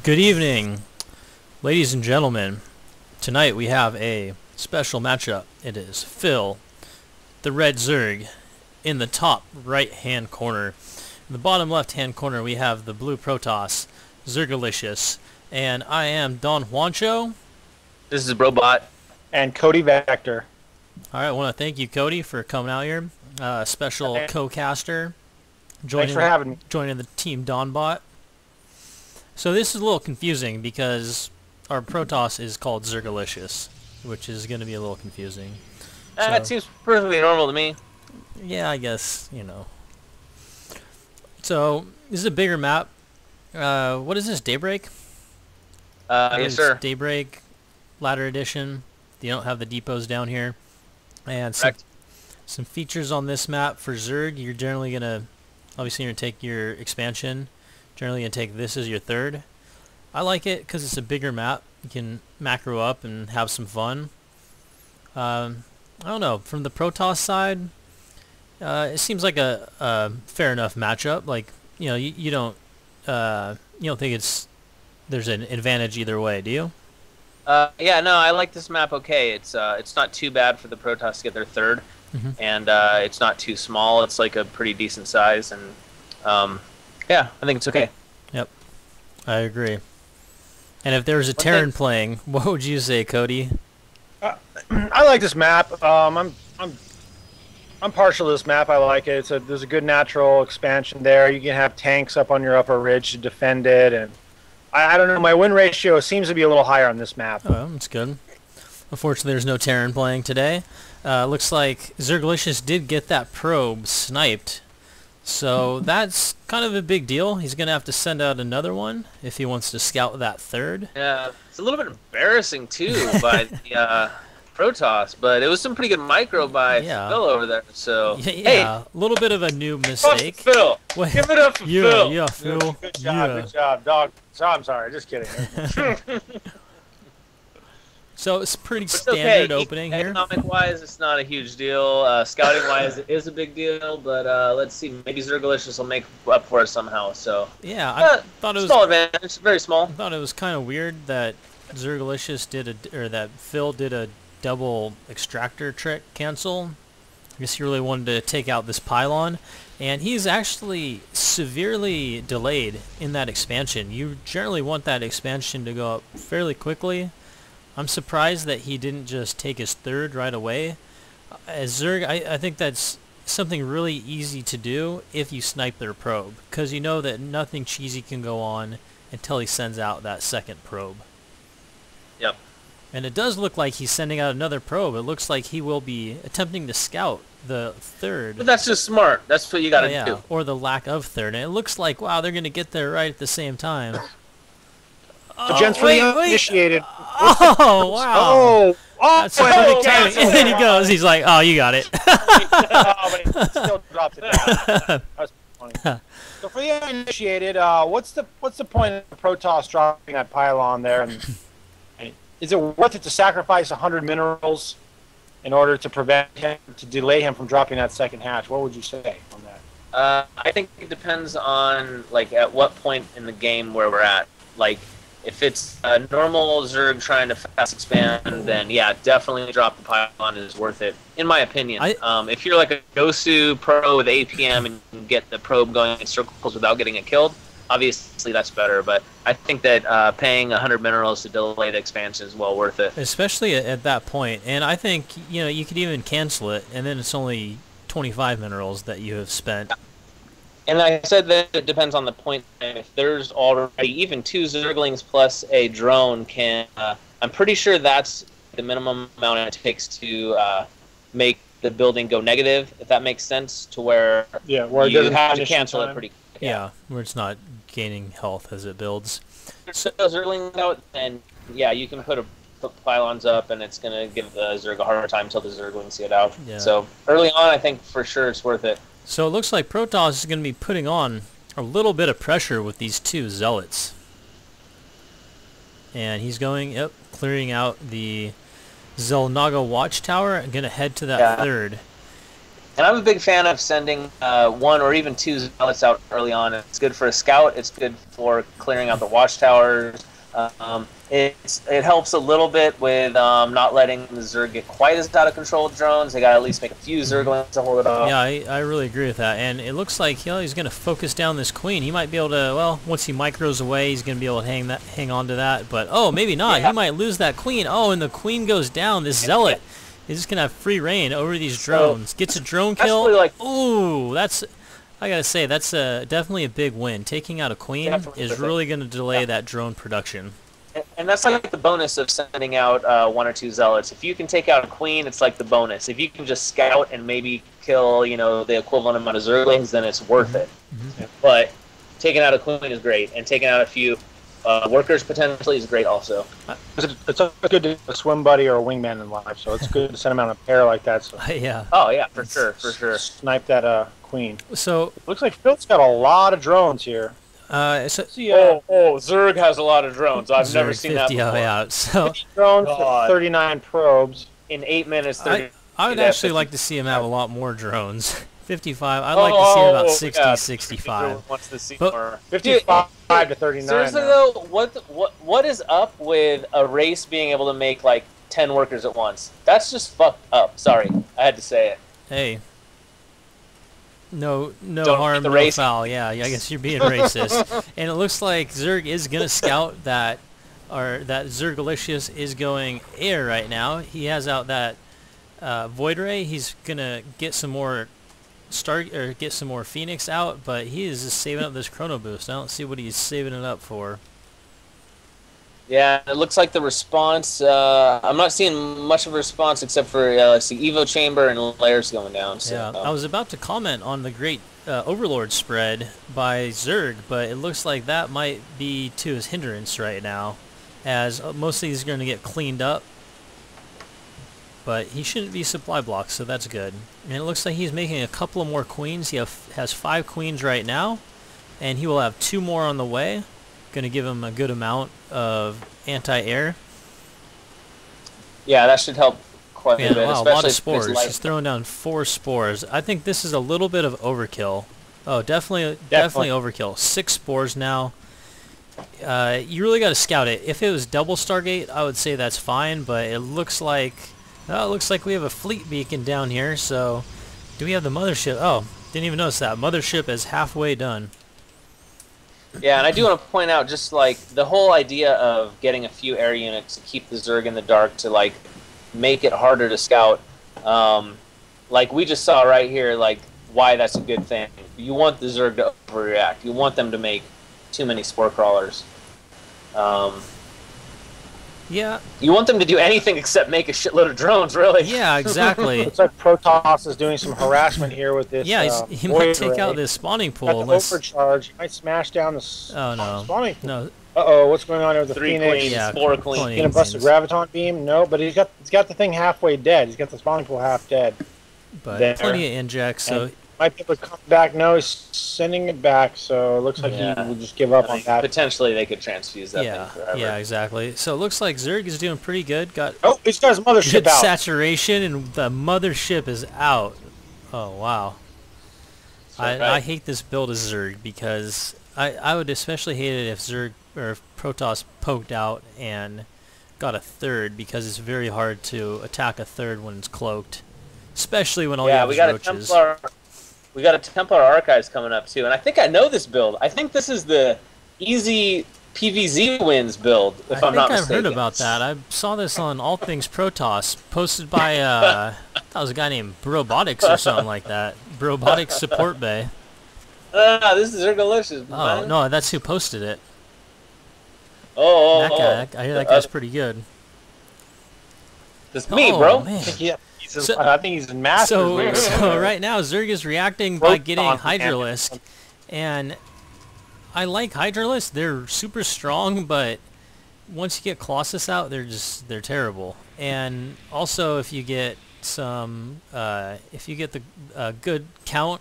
Good evening, ladies and gentlemen. Tonight we have a special matchup. It is Phil, the red Zerg, in the top right-hand corner. In the bottom left-hand corner we have the blue Protoss, Zergalicious, and I am Don Juancho. This is Robot. And Cody Vector. Alright, I want to thank you, Cody, for coming out here. Special co-caster. Thanks for having me. Joining the Team Donbot. So this is a little confusing because our Protoss is called Zergalicious, which is going to be a little confusing. That seems perfectly normal to me. Yeah, I guess, you know. So, this is a bigger map. What is this, Daybreak? Yes, sir. Daybreak, Ladder Edition. You don't have the depots down here. And some features on this map for Zerg. You're generally going to, obviously you're going to take your expansion. Generally going to take this as your third. I like it because it's a bigger map. You can macro up and have some fun. I don't know. From the Protoss side, it seems like a fair enough matchup. Like, you know, you don't think there's an advantage either way, do you? Yeah, no, I like this map. Okay, it's not too bad for the Protoss to get their third, and it's not too small. It's like a pretty decent size, and yeah, I think it's okay. Yep, I agree. And if there was a Terran playing, what would you say, Cody? I like this map. I'm partial to this map. I like it. There's a good natural expansion there. You can have tanks up on your upper ridge to defend it, and I don't know. My win ratio seems to be a little higher on this map. Oh, that's good. Unfortunately, there's no Terran playing today. Looks like Zergalicious did get that probe sniped. So that's kind of a big deal. He's going to have to send out another one if he wants to scout that third. Yeah, it's a little bit embarrassing, too, by the Protoss, but it was some pretty good micro by Phil over there. So hey, a little bit of a new mistake. Phil, give it up for Phil. Yeah, Phil. Good job, dog. So, I'm sorry, just kidding. So it's pretty standard opening here. Economic-wise, it's not a huge deal. Scouting-wise, it is a big deal. But let's see, maybe Zergalicious will make up for it somehow. So yeah, I thought it was small advantage, very small. I thought it was kind of weird that Zergalicious that Phil did a double extractor trick cancel. I guess he really wanted to take out this pylon, and he's actually severely delayed in that expansion. You generally want that expansion to go up fairly quickly. I'm surprised that he didn't just take his third right away. As Zerg, I think that's something really easy to do if you snipe their probe, because you know that nothing cheesy can go on until he sends out that second probe. Yep. And it does look like he's sending out another probe. It looks like he will be attempting to scout the third. But that's just smart. That's what you got to do. Or the lack of third. And it looks like, wow, they're going to get there right at the same time. The gents for the initiated. Oh, wow. That's perfect timing. And then he goes, he's like, oh, you got it. But he still dropped it down. That was funny. So for the initiated, what's the point of Protoss dropping that pylon there? And is it worth it to sacrifice 100 minerals in order to prevent him, to delay him from dropping that second hatch? What would you say on that? I think it depends on, like, at what point in the game where we're at. Like, if it's a normal Zerg trying to fast expand, then yeah, definitely drop the pylon is worth it, in my opinion. If you're like a Gosu pro with APM and you can get the probe going in circles without getting it killed, obviously that's better. But I think that paying 100 minerals to delay the expansion is well worth it. Especially at that point. And I think, you know, you could even cancel it, and then it's only 25 minerals that you have spent. And I said that it depends on the point. If there's already even 2 Zerglings plus a drone, I'm pretty sure that's the minimum amount it takes to make the building go negative, if that makes sense, to where you have to cancel it pretty quick. Yeah, where it's not gaining health as it builds. So Zerglings out, and yeah, you can put pylons up, and it's going to give the Zerg a harder time until the Zerglings see it out. Yeah. So early on, I think for sure it's worth it. So it looks like Protoss is going to be putting on a little bit of pressure with these 2 zealots. And he's going, clearing out the Zelnaga watchtower and going to head to that third. And I'm a big fan of sending 1 or even 2 zealots out early on. It's good for a scout. It's good for clearing out the watchtowers. It helps a little bit with not letting the Zerg get quite as out of control with drones. They got to at least make a few Zerglings to hold it off. Yeah, I really agree with that. And it looks like he's going to focus down this queen. He might be able to, well, once he micros away, he's going to be able to hang on to that. But, oh, maybe not. Yeah. He might lose that queen. Oh, and the queen goes down. This zealot is just going to have free reign over these drones. Gets a drone kill. Ooh, that's... I gotta say, that's definitely a big win. Taking out a queen is really going to delay that drone production. And that's like the bonus of sending out 1 or 2 zealots. If you can take out a queen, it's like the bonus. If you can just scout and maybe kill, the equivalent amount of Zerglings, then it's worth it. But taking out a queen is great, and taking out a few workers potentially is great also. It's good to have a swim buddy or a wingman in life, so it's good to send them out in a pair like that. So Yeah. Oh yeah, for sure. Snipe that queen. So looks like Phil's got a lot of drones here. Zerg has a lot of drones. I've never seen 50, that before. Yeah. So 50 drones for 39 probes. In 8 minutes, 30, I would actually like to see him have a lot more drones. 55. I'd like to see him about 60, 65. Wants to see But- more. 55 to 39. Seriously now. though, what is up with a race being able to make like 10 workers at once? That's just fucked up. Sorry, I had to say it. Hey. No Don't harm, the no race. foul. Yeah, I guess you're being racist. And it looks like Zerg is gonna scout that, or that Zergalicious is going air right now. He has out that Void Ray. He's gonna get some more get some more Phoenix out, but he is just saving up this Chrono Boost. I don't see what he's saving it up for. Yeah, it looks like the response. I'm not seeing much of a response except for let's see, Evo Chamber and layers going down. So. Yeah, I was about to comment on the great Overlord spread by Zerg, but it looks like that might be to his hindrance right now, as most of these are going to get cleaned up. But he shouldn't be supply blocked, so that's good. And it looks like he's making a couple of more queens. He has 5 queens right now, and he will have 2 more on the way. Going to give him a good amount of anti-air. Yeah, that should help quite a bit. Wow, a especially lot of if spores. there's light. He's throwing down 4 spores. I think this is a little bit of overkill. Oh, definitely overkill. 6 spores now. You really got to scout it. If it was double Stargate, I would say that's fine, but it looks like we have a fleet beacon down here. So, do we have the mothership? Oh, didn't even notice that. Mothership is halfway done. Yeah, and I do want to point out just like the whole idea of getting a few air units to keep the Zerg in the dark to like make it harder to scout. Like we just saw right here, like why that's a good thing. You want the Zerg to overreact. You want them to make too many spore crawlers. Yeah. You want them to do anything except make a shitload of drones, really. Yeah, exactly. Looks like Protoss is doing some harassment here with this. Yeah, he might take out this spawning pool. Got the overcharge. He might smash down the spawning pool. No. Uh-oh, what's going on here with the 3 Phoenix? queens, Yeah, 4 queens. plenty. Gonna bust a graviton beam? No, but he's got the thing halfway dead. He's got the spawning pool half dead. But there. plenty of injects, so... And might be able to come back. No, he's sending it back, so it looks like he will just give up on that. Potentially they could transfuse that Yeah, thing forever. yeah, exactly. So it looks like Zerg is doing pretty good. Got Oh, he's got his mothership good out. saturation, and the mothership is out. Oh, wow. I hate this build as Zerg, because I would especially hate it if Zerg or if Protoss poked out and got a third, because it's very hard to attack a third when it's cloaked, especially when all you have is roaches. We got a Templar Archives coming up too, and I think I know this build. I think this is the easy PvZ wins build, if I'm not mistaken. I think I've heard about that. I saw this on All Things Protoss, posted by I thought it was a guy named Brobotics or something like that. Brobotics Support Bay. This is Zergalicious. Oh no, that's who posted it. That guy. I hear that guy's pretty good. That's me, bro. Man. I think he's in Masters. So right now, Zerg is reacting by getting Hydralisk, and I like Hydralisk. They're super strong, but once you get Colossus out, they're terrible. And also, if you get the good count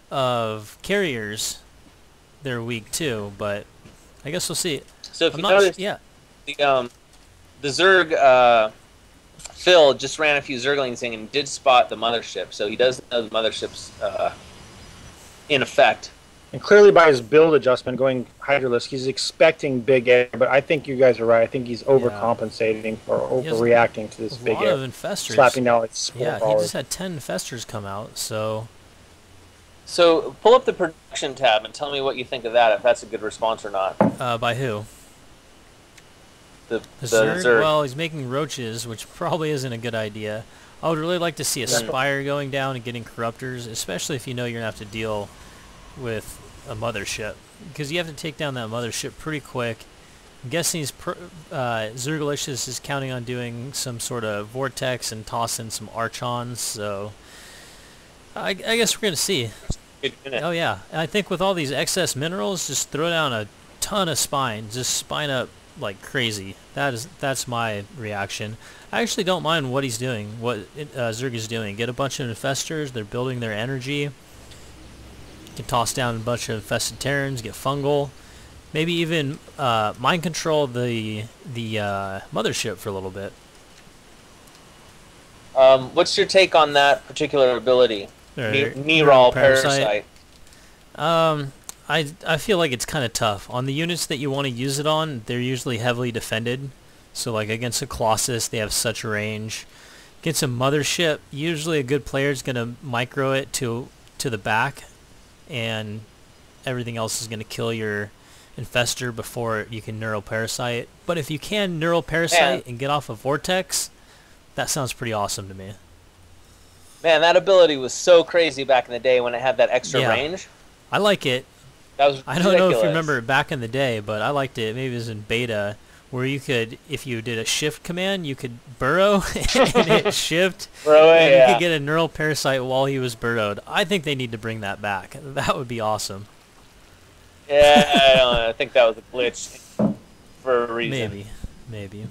of carriers, they're weak too. But I guess we'll see. So if you notice, the Zerg Phil just ran a few Zerglings in and did spot the mothership, so he does know the mothership's in effect. And clearly by his build adjustment going Hydralisk, he's expecting big air, but I think you guys are right. I think he's overcompensating or overreacting to this big air. A lot of infestors. Slapping down like spore Yeah, he crawlers. just had 10 infestors come out, so... So pull up the production tab and tell me what you think of that, if that's a good response or not. By who? The Zerg? Zerg. Well, he's making roaches, which probably isn't a good idea. I would really like to see a Spire going down and getting Corruptors, especially if you know you're going to have to deal with a mothership. Because you have to take down that mothership pretty quick. I'm guessing Zergalicious is counting on doing some sort of Vortex and tossing some Archons, so... I guess we're going to see. Oh yeah, and I think with all these excess minerals, just throw down a ton of spines. Just spine up like crazy. That's my reaction. I actually don't mind what he's doing, what Zerg is doing. Get a bunch of infestors, they're building their energy. You can toss down a bunch of infested Terrans, get fungal. Maybe even mind control the mothership for a little bit. What's your take on that particular ability? Neural Parasite. I feel like it's kind of tough. On the units that you want to use it on, they're usually heavily defended. So like against a Colossus, they have such range. Against a mothership, usually a good player is going to micro it to the back, and everything else is going to kill your infestor before you can Neural Parasite. But if you can Neural Parasite and get off a Vortex, that sounds pretty awesome to me. Man, that ability was so crazy back in the day when it had that extra range. I like it. That was I don't know if you remember it back in the day, but I liked it. Maybe it was in beta, where you could, if you did a shift command, you could burrow and hit shift, and you could get a Neural Parasite while he was burrowed. I think they need to bring that back. That would be awesome. Yeah, I think that was a glitch for a reason. Maybe.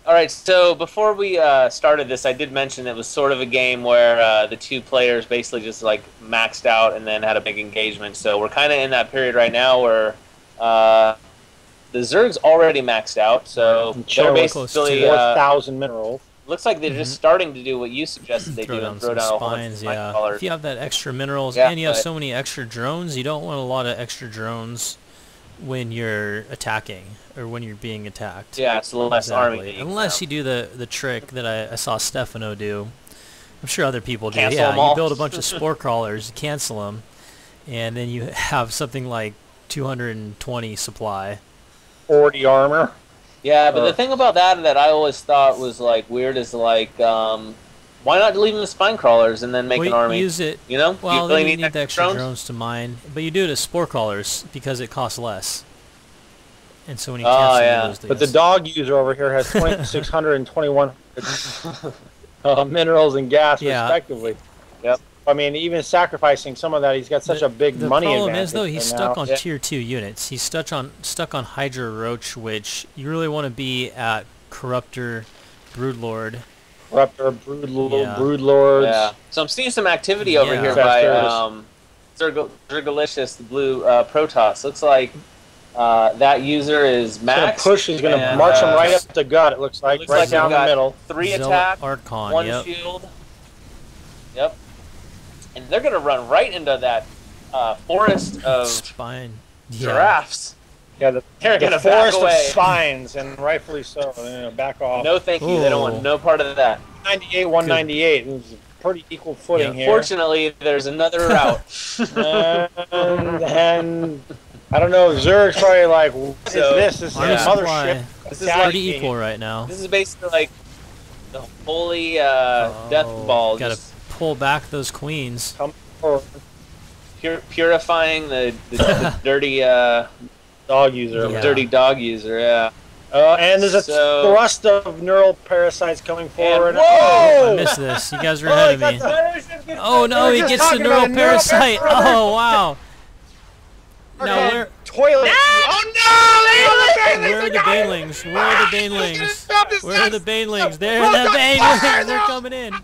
All right, so before we started this, I did mention it was sort of a game where the two players basically just like maxed out and then had a big engagement. So we're kind of in that period right now where the Zerg's already maxed out. So they're basically 4,000 minerals. Looks like they're just starting to do what you suggested they do and throw down spines. If you have that extra minerals Yeah, and you have so many extra drones, you don't want a lot of extra drones when you're attacking or when you're being attacked. Yeah, it's a little less army. Unless you do the trick that I saw Stefano do. I'm sure other people do. Cancel them all. You build a bunch of spore crawlers, cancel them, and then you have something like 220 supply. 40 armor. Yeah, but the thing about that I always thought was like weird is like, why not leave them as spine crawlers and then make an army? Use it. You know, well, you really then you need the extra drones? drones to mine, but you do it as spore crawlers because it costs less. And so when you cancel, you lose these. But the dog user over here has 2,600 and 2,100 minerals and gas respectively. Yep. I mean, even sacrificing some of that, he's got such a big money advantage. The problem is, though, he's stuck on tier 2 units. He's stuck on Hydra Roach, which you really want to be at Corruptor, Broodlord. Broodlords. Yeah. So I'm seeing some activity over here by Zergalicious, the blue Protoss. Looks like that user is max. He's going to march him right up the gut, it looks like. Right down the middle. 3 attack, Archon, 1 shield. Yep. And they're going to run right into that forest of giraffes. Yeah, they're going to forest of spines, and rightfully so. Back off. No, thank you. They don't want no part of that. 98, 198. It's a pretty equal footing here. Fortunately, there's another route. and I don't know. Zerg's probably like, what is this? This is a mothership. This is pretty equal right now. This is basically like the holy death ball. Gotta pull back those queens. Purifying the dirty dog user. Dirty dog user, yeah. And there's a thrust of neural parasites coming forward. Whoa! I missed this. You guys were ahead of me. Oh no, he gets the neural parasite. Oh wow. Now where? Toilet. Oh no! Where are the banelings? Where are the banelings? Where are the banelings? There the banelings. They're coming in.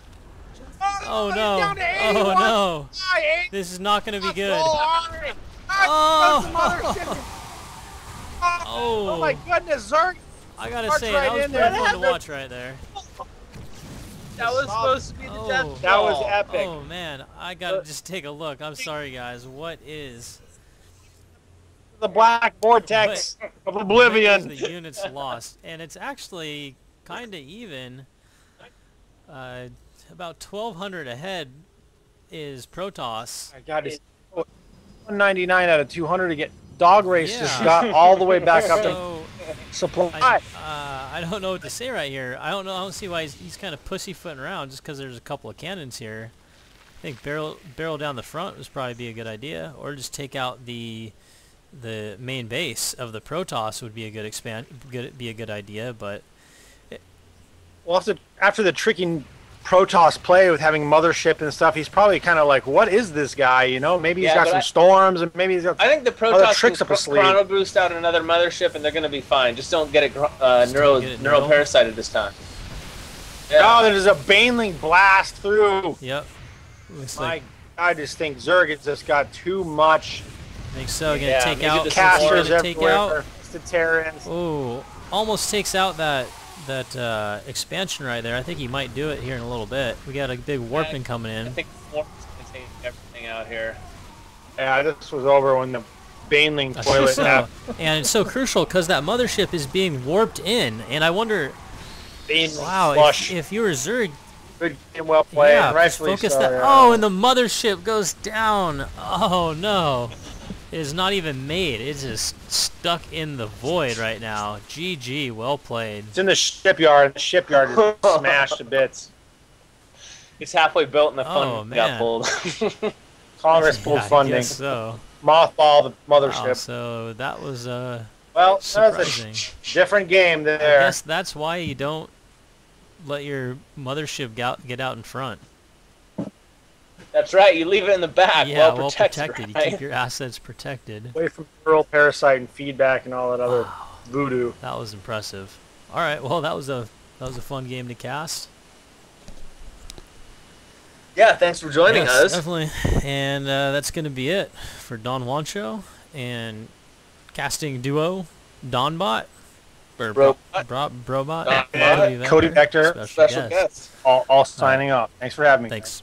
Oh no! Oh no! This is not going to be good. Oh my goodness, Zerg! I gotta March say, right that was in pretty there. fun to watch right there. That was supposed to be the death Oh. That was ball. epic. Oh man, I gotta just take a look. I'm sorry guys, what is... The black vortex of what oblivion. is the units lost? And it's actually kinda even. About 1,200 ahead is Protoss. My God, it's 199 out of 200 to get dog race just Yeah. got all the way back up to So, supply. I don't know what to say right here. I don't see why he's kind of pussyfooting around just because there's a couple of cannons here. I think barrel down the front would probably be a good idea, or just take out the main base of the Protoss would be a good idea. But Well, after the tricking Protoss play with having mothership and stuff, he's probably kind of like, what is this guy? You know, maybe he's got some storms, and maybe he's got I think the other Protoss tricks can up his sleeve. chrono boost out another mothership, and they're going to be fine. Just don't get it neural parasited this time. Yeah. Oh, there's a Baneling blast through. yep, looks My like I just think Zerg has just got too much I think so. Gonna Yeah, take maybe out the casters gonna take everywhere. out. The Terrans. Oh, almost takes out that expansion right there. I think he might do it here in a little bit. We got a big warping coming I in. think Warp's going to take everything out here. Yeah, this was over when the Baneling I think toilet so. happened. And it's so crucial because that mothership is being warped in, and I wonder, Baneling wow, flush. if you were Zerg, Good game, well played. yeah, Rightfully focus so, that. yeah. Oh, and the mothership goes down. Oh no, it's not even made. It's just stuck in the void right now. GG, well played. It's in the shipyard. And the shipyard is smashed to bits. He's halfway built, and the Oh, fun got man. pulled. Congress pulled Yeah, I funding. guess so. Mothball the Wow, mothership. so that was Well, that was surprising. a different game I there. guess that's why you don't let your mothership get out in front. That's right. You leave it in the back, Yeah, well protected. You Right? keep your assets protected. Away from neural parasite and feedback and all that other Wow, voodoo. that was impressive. All right, well that was a fun game to cast. Yeah, thanks for joining Yes, us. definitely. And that's going to be it for Don Wancho and casting duo Donbot or Brobot. Brobot. Donbot. Cody Vector. Special Special guest. guest. All signing off. Thanks for having me. Thanks.